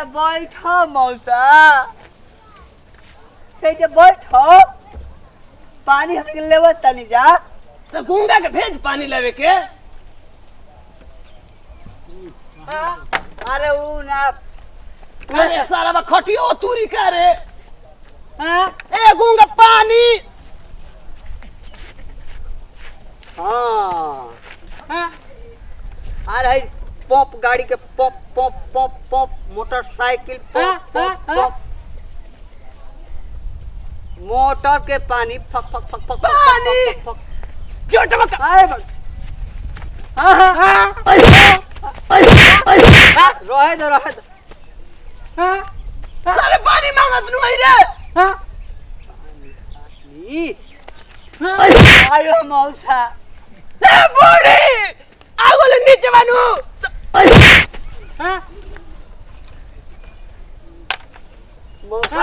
बैठो मौसा बैठो पानी हम लेव तनी जा तो गूंगा के भेज पानी लेवे के। अरे ऊ ना अरे सारा खटियो तूरी का रे। ए गूंगा पानी। हाँ अरे पंप गाड़ी के pump pump pump pump motorcycle pump pump pump motor के पानी फक फक फक फक पानी छोटा मत रहे दो सारे पानी मांगत नु आई रे। आयो मौसा ए बूढ़ी आगोले नीचे बानू। मौसा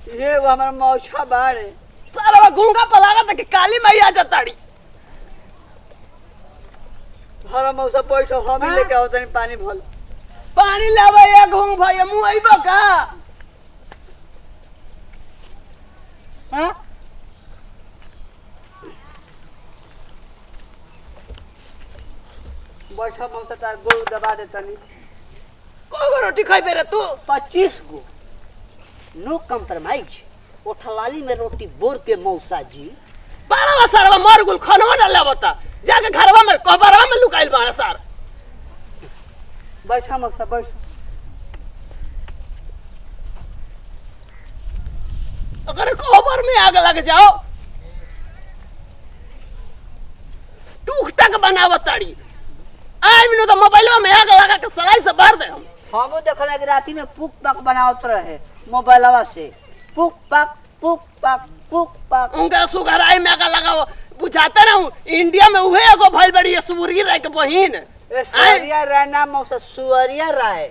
ये वो हमारा मौसा बाड़े सारा गूंगा पलागा तक काली मैया जताड़ी। हमारा मौसा बैठो हम ही लेके आओ तनी पानी भल पानी लावे ए घूंग भाई मुंह आइबो का। बैठो मौसा तार गोल दबा दे तनी। को रोटी खाई रे तू? 25 गो नो कॉम्प्रोमाइज ओठलाली में रोटी बोर के मौसा जी। बारवा सारवा मर गुल खनवा न लेवता जाके घरवा में कोबरवा में लुकाइल बाड़ा सार। बैठा मौसा बैठ। अगर कोबर में आग लग जाओ टूक टक बनावताड़ी आई बिनो तो मोबाइलवा में आग लगा के सलाई से भर दे। हमो देखल कि राती में पुक पक बनावत रहे मोबाइलवा से पुक पक पुक पक पुक पक। उनका सुगराई में आग लगाओ बुझाते ना इंडिया में उहे एगो भइल बड़ी है सूरी रह के बहिन। सुअरिया राय नाम मौसा सुअरिया राय।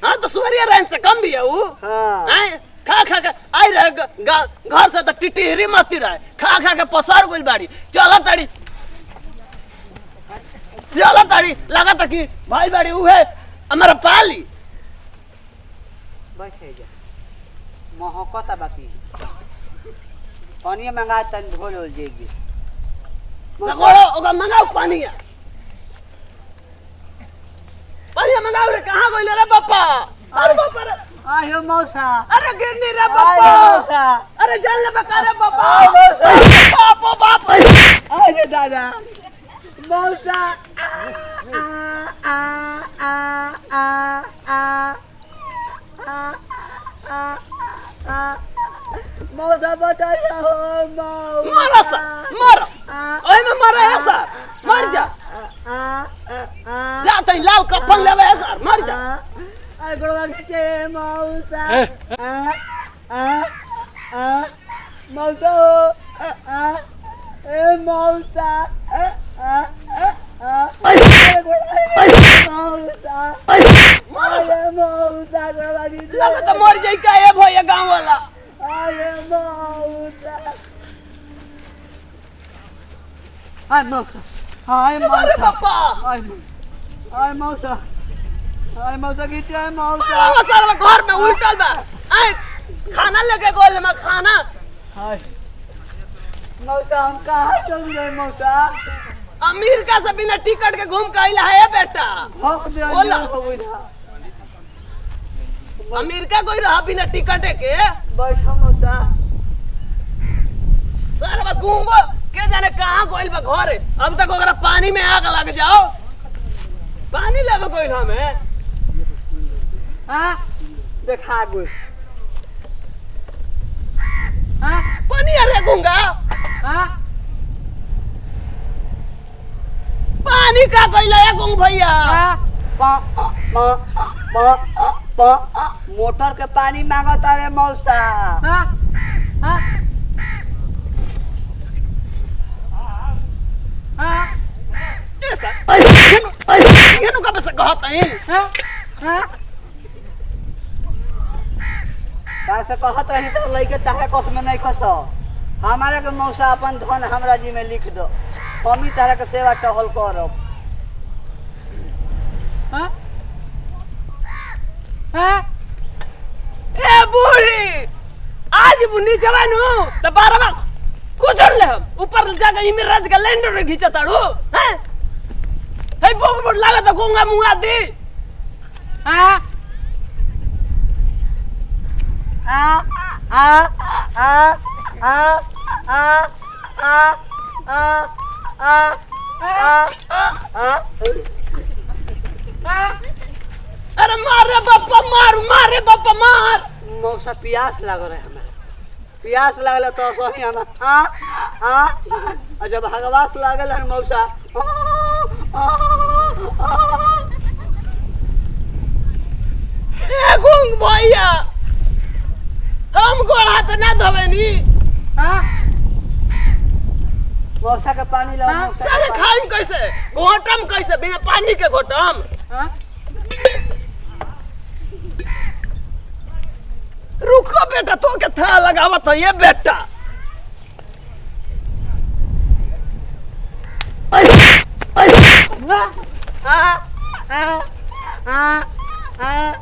हां तो सुअरिया राय से कम भी है वो। हां खा खा के आई रहे घर से तो टिटिहरी मती रहे खा खा के पसार गइल बाड़ी। चला ताड़ी लगा था कि भाई बाड़ी उहे हमारा पाली। बैठे जा महकता बाकी पानी मंगा तन ढोल हो जाएगी। ओकरा ओकरा मंगाओ पानी मंगाओ रे। कहां गइल रे पापा? अरे पापा रे आयो मौसा। अरे गिरनी रे पापा। मौसा अरे जल ले बका रे पापा। बाप बाप अरे दादा मौसा मौसा बता हो मारा सा मारा ओए में मारा है सर मर जा जा तई लाल कफन लेवे है सर मर जा। आई गोड़वा के मौसा मौसा ए मौसा लगा तो मर जाई का ए भैया गांव वाला। हाय मौसा हाय अरे मौसा पापा हाय मौसा हाय मौसा गीते हाय मौसा। मारा सारा घर में उल्टल बा आई खाना लेके गोल में खाना। हाय मौसा हम कहाँ चल रहे मौसा? अमेरिका से बिना टिकट के घूम के आइला है बेटा। हक दे बोला। हो गइला अमेरिका कोई रहा बिना टिकट के। बैठो मौसा सारा घूमबो के जाने कहां गोइल बा घर। अब तक ओकरा पानी में आग लग जाओ पानी लेबे गोइल हमें। हां देखा गो पानी अरे गूंगा पानी का कोइला है गूंग भैया। मोटर के पानी मांगता रे मौसा। ये नु कब से कहत है कैसे कहत रही तो लइके तारे कस में नहीं खस। हमारे के मौसा अपन धन हमरा जी में लिख दो हम ही तारे के सेवा टहल करब। ए बूढ़ी आज बुनी जवान हूँ तो 12 बार कुचल ले हम ऊपर जाकर इमिर राज का लैंडर में खींचा ताड़ू हैं हे बोल लगा तो गूंगा मुंगा दी हाँ आ आ आ आ आ आ अरे मारे बापा मार मौसा प्यास लग रहा है हमें प्यास लगल तो सही हम जब हगवास लागल है मौसा ए गुंग भैया हम गोड़ा तो ना धोबेनी मौसा के पानी लो मौसा सारे खाइम कैसे घोटम कैसे बिना पानी के घोटम रुको बेटा तो के था लगावत है ये बेटा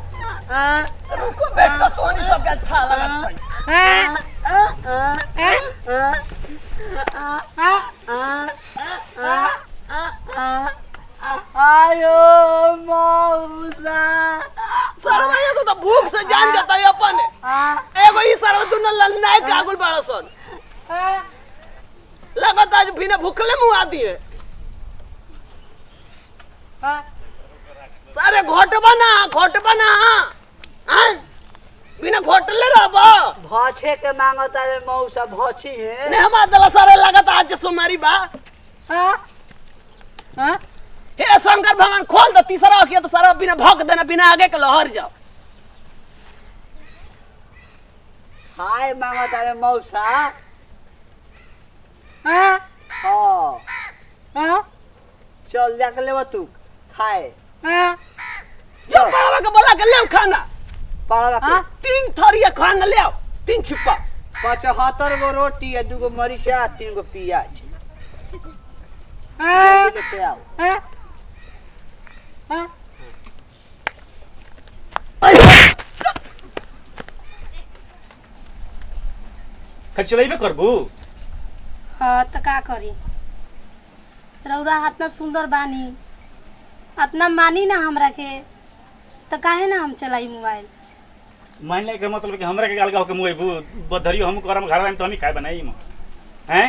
रुको बेटा तो नहीं सब के था लगावत आयो मौसा सरवैया को तो भूख से जान जाता है अपन एगो ई सरव दुनो ललनाई कागुल बड़ा सन लगत आज बिना भूखले मुंह आदी है सारे घोट बना बिना घोटले रहबो भछे के मांगता रे मौसा भछी है ने हमार दला सारे लगत आज सोमारी बा हे शंकर भगवान खोल दो तीसरा किया तो सारा बिना भौंक देना बिना आगे के लहर जाओ हाय मांगता रे मौसा चल जाके लेवा तू खाए जो पावा के बोला के ले खाना पाड़ा 3 थरिया खाना ले आओ 3 छिप्पा 75 गो रोटी है 2 गो मरीचा 3 गो प्याज लेके आओ खचलैबे करबू हाँ तो का करी रौरा इतना सुंदर बानी इतना मानी ना हमरा के तो काहे ना हम चलाई मोबाइल मान ले के मतलब कि हमरा के गाल गाव के मुएबू बधरियो हम करम घर में तो हम खाए बनाई म हैं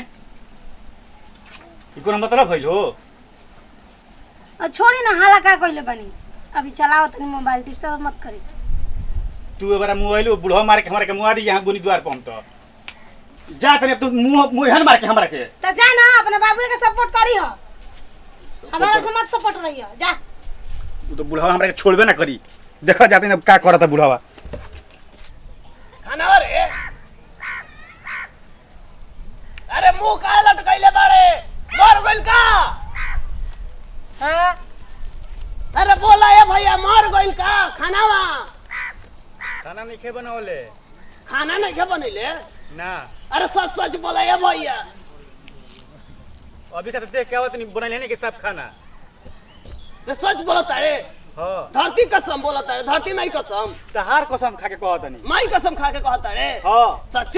ई कोनो मतलब है हो और छोड़ी ना हाला का कइले बनी अभी चलाओ तनी मोबाइल डिस्टर्ब मत करी तू एबारा मोबाइल बुढ़वा मार के हमरा के मुआ दी यहां गुनी द्वार पर हम तो जा तने तू मुहन मार के हमरा के तो जा ना अपने बाबू के सपोर्ट करी हो हमारा से मत सपोर्ट रही हो जा तू तो बुढ़वा हमरा के छोड़बे ना करी देखा जाते न का करता बुढ़वा खाना रे अरे मुंह का लटकैले बाड़े मर गइल का अरे बोला ए भैया मर गइल का खानावा खाना नहीं खे बनावले खाना नहीं के बनैले ना अरे सच सच बोला ए भैया अभी का तो देख के आवत नहीं बनाइले नहीं के सब खाना तो सच बोला तारे हां धरती कसम बोला तारे धरती माई कसम तहार कसम खा के कहत नहीं माई कसम खा के कहता रे हां सच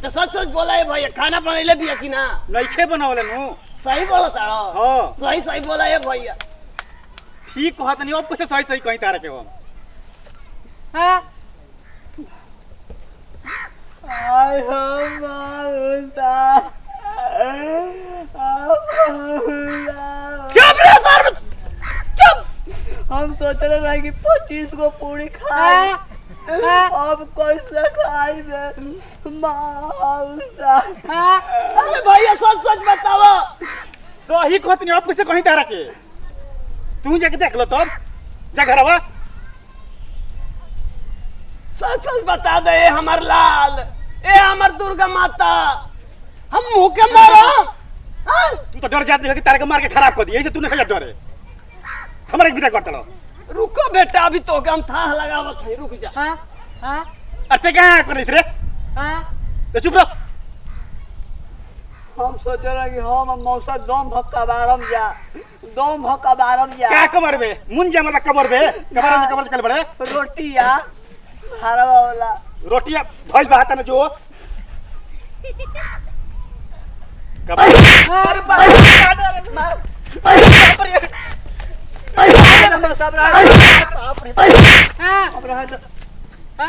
तो सच सच बोला ए भैया खाना बनैले बिया कि ना नहीं खे बनावले नु सही बोला तारा हां सही सही बोला ए भैया ठीक कहत नहीं अब कुछ सही सही कहीं तारा के हम आय हो मौसा चुप रे सर चुप हम सोच रहे कि 25 गो पूरी खाए अब कैसे खाएंगे मौसा अरे भैया सच सच बताओ सही कहत नहीं अब कुछ कहीं तारा के तू जाके देख लो तब जा घरवा सच सच बता दे हमर लाल ए हमर दुर्गा माता हम मुंह के मारो तू तो डर जाती है कि तारे के मार के खराब कर दिए ऐसे तू नहीं डरे हमारे बिना करता लो रुको बेटा अभी तो हम था लगावत है रुक जा अते कहां कर रे तो चुप रहो हम सोचे रहे कि हम मौसा दम भक्का बारम जा क्या कमर बे मुन जा मतलब कमर बे कमर से कल बड़े रोटी या हरवा वाला रोटियां भइल बात न जो सब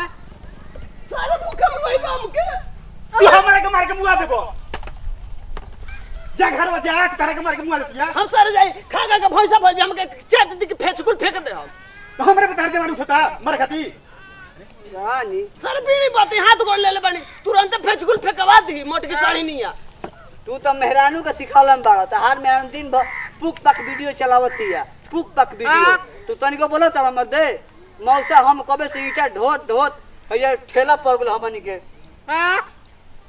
सारा मुकम वही काम के तू हमारे के मार के मुआ देबो जा घर में जा तारे के मार के मुआ देतिया हम सारे जाई खा खा के भैंसा भर हमके चट दी के फेचकुल फेंक दे हम तो हमरे पे तार के मारू छता मर खाती रानी सर बीड़ी बाती हाथ गोड़ ले ले बानी तुरंत फेचकुल फेंकवा दी मोट की साड़ी नहीं आ तू तो मेहरानू का सिखावलन बाड़ा त हार मेहरान दिन भर पुक पक वीडियो चलावतिया पुक पक वीडियो तू तनिको बोलो तारा मर दे मौसा हम कबे से ईटा ढोत ढोत ये ठेला पर गेल हमनी के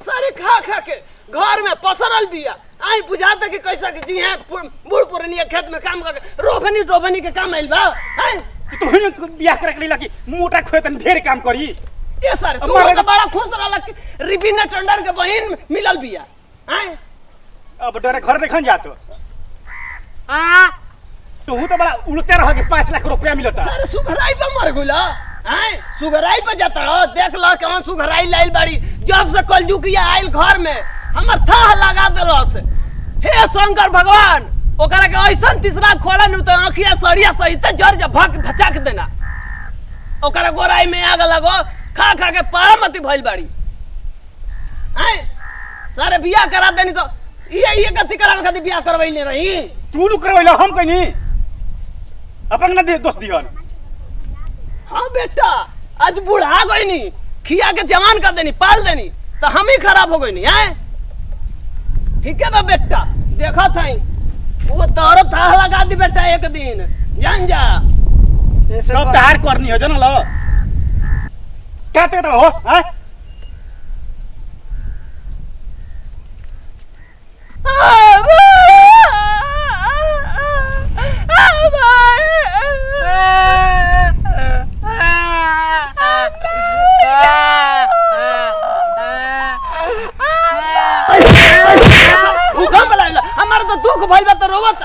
सारे खा खा के घर में पसरल बिया आई बुझाता कि कैसा कि जी है बूढ़ पुरनिया खेत में काम करके रोभनी के काम आइल बा हैं तू बियाह करे के लिए लगी मोटा खोए तन ढेर काम करी ये सारे तू तो बड़ा खुश रहला कि रिबिना टंडर के बहन मिलल बिया हैं अब डरे घर देखन जा तो तू तो बड़ा उड़ते रह के 5 लाख रुपया मिलता सारे सुघराई पे मर गइला हैं सुघराई पे जाता हो देख लो कौन सुघराई लाइल बाड़ी जब से कलजुगिया आइल घर में हमर थाह लगा देलस हे शंकर भगवान ओकरा के ऐसन तीसरा खोला न तो आंखिया सड़िया सहित जर जा भक भचक देना ओकरा गोराई में आग लगो खा खा के पारामती भइल बाड़ी हैं सारे बियाह करा देनी तो ये कथी करा खातिर बियाह करवैले रही तू नु करवैला हम कनी अपन न दे दोस्त दिहन हाँ बेटा आज बुढ़ा गई नी खिया के जवान कर देनी पाल देनी तो हम ही खराब हो गई नी हैं ठीक है बा बेटा देखा था वो तोरो था लगा दी बेटा एक दिन जान जा सब तैयार करनी हो जन लो कहते तो हो हैं भूकंप लगला हमारा तो दुख भइल बा तो रोवत